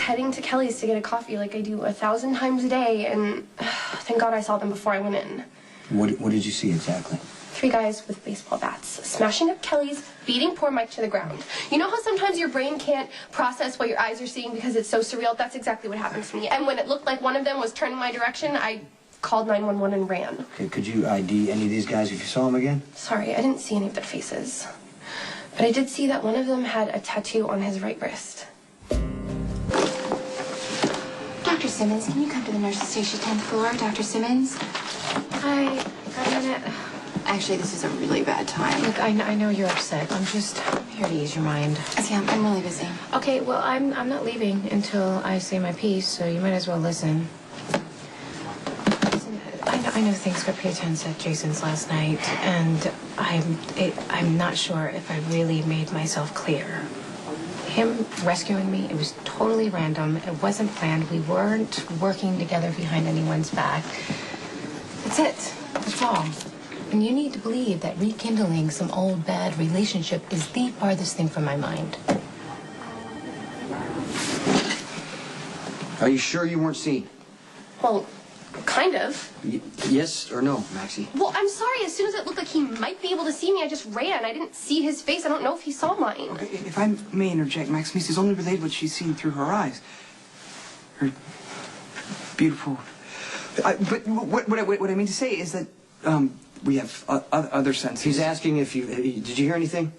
heading to Kelly's to get a coffee like I do 1,000 times a day, and thank God I saw them before I went in. What did you see exactly? 3 guys with baseball bats, smashing up Kelly's, beating poor Mike to the ground. You know how sometimes your brain can't process what your eyes are seeing because it's so surreal? That's exactly what happened to me. And when it looked like one of them was turning my direction, I called 911 and ran. Okay, could you ID any of these guys if you saw them again? Sorry, I didn't see any of their faces. But I did see that one of them had a tattoo on his right wrist. Dr. Simmons, can you come to the nurse's station 10th floor? Dr. Simmons? Hi, got a minute? Actually, this is a really bad time. Look, I know you're upset. I'm here to ease your mind. Yeah, I'm really busy. Okay, well, I'm not leaving until I say my piece, so you might as well listen. Listen, I know things got pretty tense at Jason's last night, and I'm not sure if I really made myself clear. Him rescuing me, it was totally random. It wasn't planned. We weren't working together behind anyone's back. That's it. That's all. And you need to believe that rekindling some old bad relationship is the farthest thing from my mind. Are you sure you weren't seen? Well, kind of. Yes or no, Maxie? Well, I'm sorry. As soon as it looked like he might be able to see me, I just ran. I didn't see his face. I don't know if he saw mine. Okay, if I may interject, Maximise has only relayed what she's seen through her eyes. Her beautiful... but what I mean to say is that we have other senses. He's asking if you... Did you hear anything?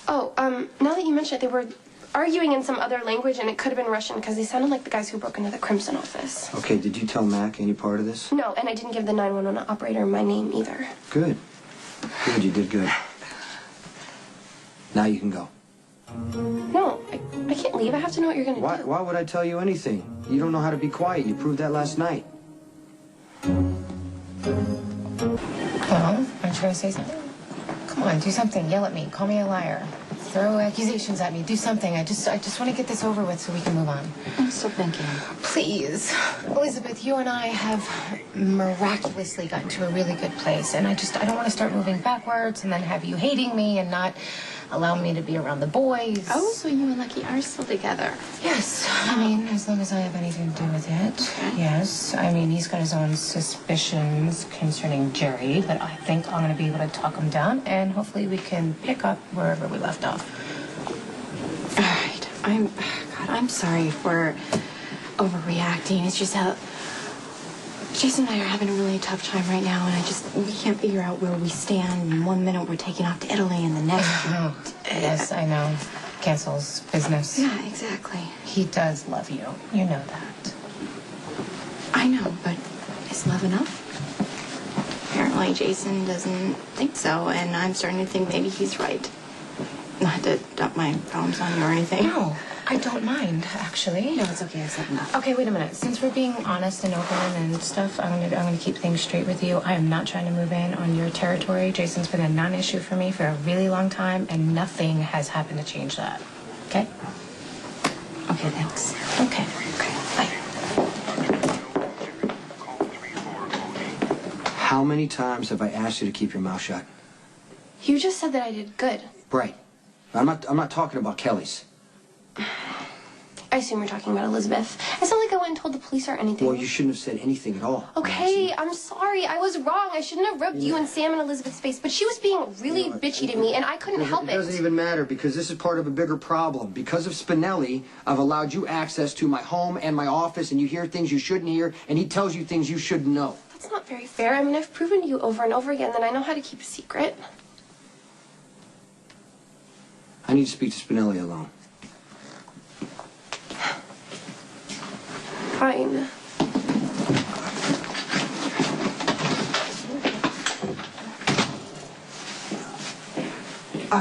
Oh, now that you mention it, they were arguing in some other language, and it could have been Russian because they sounded like the guys who broke into the Crimson office. Okay, did you tell Mac any part of this? No, and I didn't give the 911 operator my name either. Good. Good, you did good. Now you can go. No, I can't leave. I have to know what you're going to do. Why would I tell you anything? You don't know how to be quiet. You proved that last night. Well, aren't you going to say something? Come on, do something. Yell at me. Call me a liar. Throw accusations at me. Do something. I just want to get this over with so we can move on. I'm still thinking. Please. Elizabeth, you and I have miraculously gotten to a really good place, and I don't want to start moving backwards and then have you hating me and not allow me to be around the boys. Oh, so you and Lucky are still together? Yes. I mean, as long as I have anything to do with it. Okay. Yes. I mean, he's got his own suspicions concerning Jerry, but I think I'm going to be able to talk him down, and hopefully we can pick up wherever we left off. All right. I'm sorry for overreacting. It's just how Jason and I are having a really tough time right now, and we can't figure out where we stand. And 1 minute we're taking off to Italy, and the next... Yes, I know. Cancels business. Yeah, exactly. He does love you. You know that. I know, but is love enough? Apparently Jason doesn't think so, and I'm starting to think maybe he's right. Not to dump my problems on you or anything. No, I don't mind, actually. No, it's okay. I've said enough. Okay, wait a minute. Since we're being honest and open and stuff, I'm gonna keep things straight with you. I am not trying to move in on your territory. Jason's been a non-issue for me for a really long time, and nothing has happened to change that. Okay? Okay, thanks. Okay. Bye. How many times have I asked you to keep your mouth shut? You just said that I did good. Right. I'm not talking about Kelly's. I assume you're talking about Elizabeth. It's not like I went and told the police or anything. Well, you shouldn't have said anything at all. Okay, I'm sorry. I was wrong. I shouldn't have rubbed you and Sam in Elizabeth's face, but she was being really bitchy to me, and I couldn't help it. It doesn't even matter, because this is part of a bigger problem. Because of Spinelli, I've allowed you access to my home and my office, and you hear things you shouldn't hear, and he tells you things you shouldn't know. That's not very fair. I mean, I've proven to you over and over again that I know how to keep a secret. I need to speak to Spinelli alone. Fine.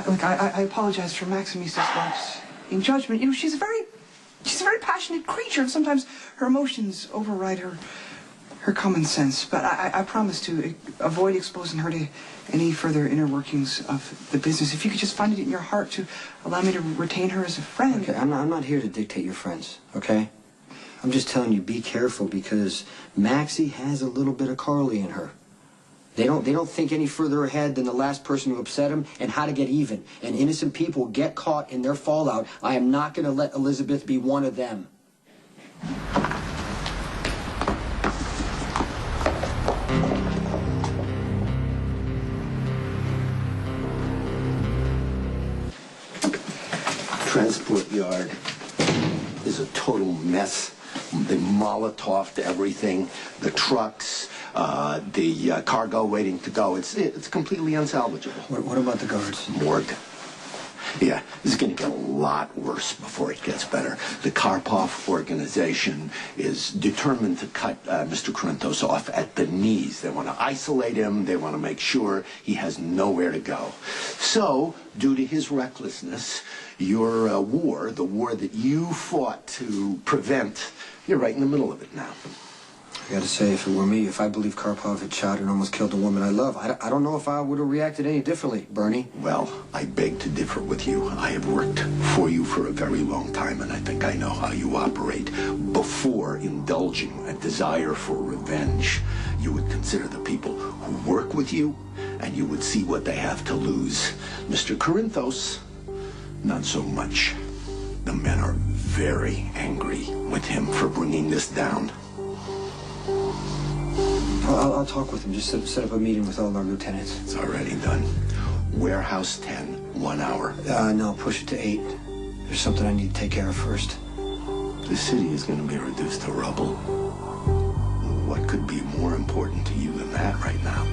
Look, I apologize for Maximisa's lapse in judgment. You know, she's a very passionate creature, and sometimes her emotions override her common sense. But I promise to avoid exposing her to any further inner workings of the business. If you could just find it in your heart to allow me to retain her as a friend. Okay, I'm not here to dictate your friends, okay? I'm just telling you, be careful, because Maxie has a little bit of Carly in her. They don't think any further ahead than the last person who upset them and how to get even. And innocent people get caught in their fallout. I am not going to let Elizabeth be one of them. transport yard is a total mess. They Molotoved everything, the trucks, the cargo waiting to go. It's completely unsalvageable. What about the guards? Morgue. Yeah, this is going to get a lot worse before it gets better. The Karpov organization is determined to cut Mr. Corinthos off at the knees. They want to isolate him. They want to make sure he has nowhere to go. So, due to his recklessness, your war, the war that you fought to prevent, you're right in the middle of it now. I gotta say, if it were me, if I believed Karpov had shot and almost killed a woman I love, I don't know if I would have reacted any differently, Bernie. Well, I beg to differ with you. I have worked for you for a very long time, and I think I know how you operate. Before indulging a desire for revenge, you would consider the people who work with you, and you would see what they have to lose. Mr. Corinthos, not so much. The men are very angry with him for bringing this down. I'll talk with him. Just set up a meeting with all our lieutenants. It's already done. Warehouse 10, 1 hour. No, push it to 8. There's something I need to take care of first. The city is going to be reduced to rubble. What could be more important to you than that right now?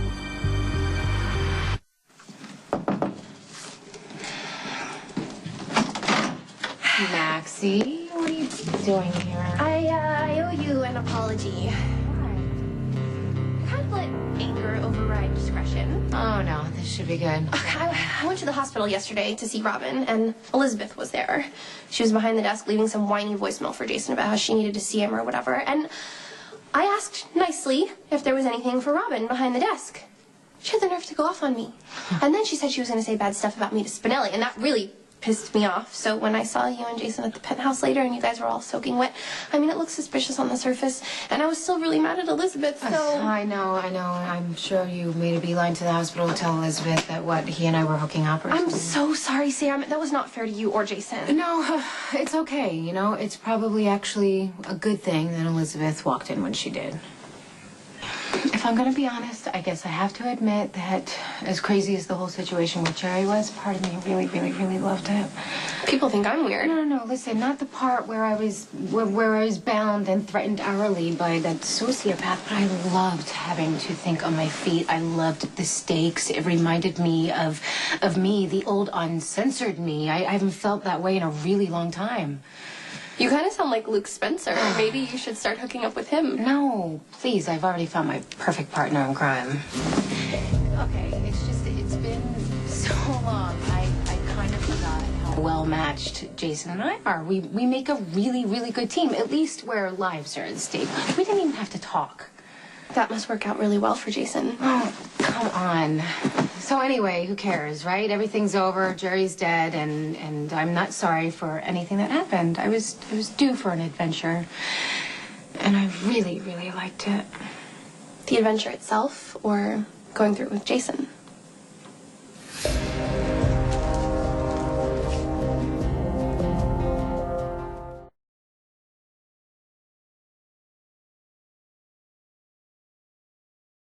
Maxie, what are you doing here? I owe you an apology. I kind of let anger override discretion. Oh, no, this should be good. I went to the hospital yesterday to see Robin, and Elizabeth was there. She was behind the desk leaving some whiny voicemail for Jason about how she needed to see him or whatever, and I asked nicely if there was anything for Robin behind the desk. She had the nerve to go off on me. And then she said she was going to say bad stuff about me to Spinelli, and that really pissed me off. So when I saw you and Jason at the penthouse later and you guys were all soaking wet, I mean, it looked suspicious on the surface, and I was still really mad at Elizabeth, so... I know. I'm sure you made a beeline to the hospital to tell Elizabeth that, he and I were hooking up or something. I'm so sorry, Sam. That was not fair to you or Jason. No, it's okay, It's probably actually a good thing that Elizabeth walked in when she did. If I'm going to be honest, I guess I have to admit that as crazy as the whole situation with Jerry was, part of me really, really, really loved it. People think I'm weird. No, listen, not the part where I was bound and threatened hourly by that sociopath, but I loved having to think on my feet. I loved the stakes. It reminded me of me, the old uncensored me. I haven't felt that way in a really long time. You kind of sound like Luke Spencer. Maybe you should start hooking up with him. No, please. I've already found my perfect partner in crime. Okay, it's been so long. I kind of forgot how well-matched Jason and I are. We make a really, really good team, at least where lives are at stake. We didn't even have to talk. That must work out really well for Jason. Oh, come on. So anyway, who cares, right? Everything's over, Jerry's dead, and I'm not sorry for anything that happened. I was due for an adventure, and I really, really liked it. The adventure itself, or going through it with Jason?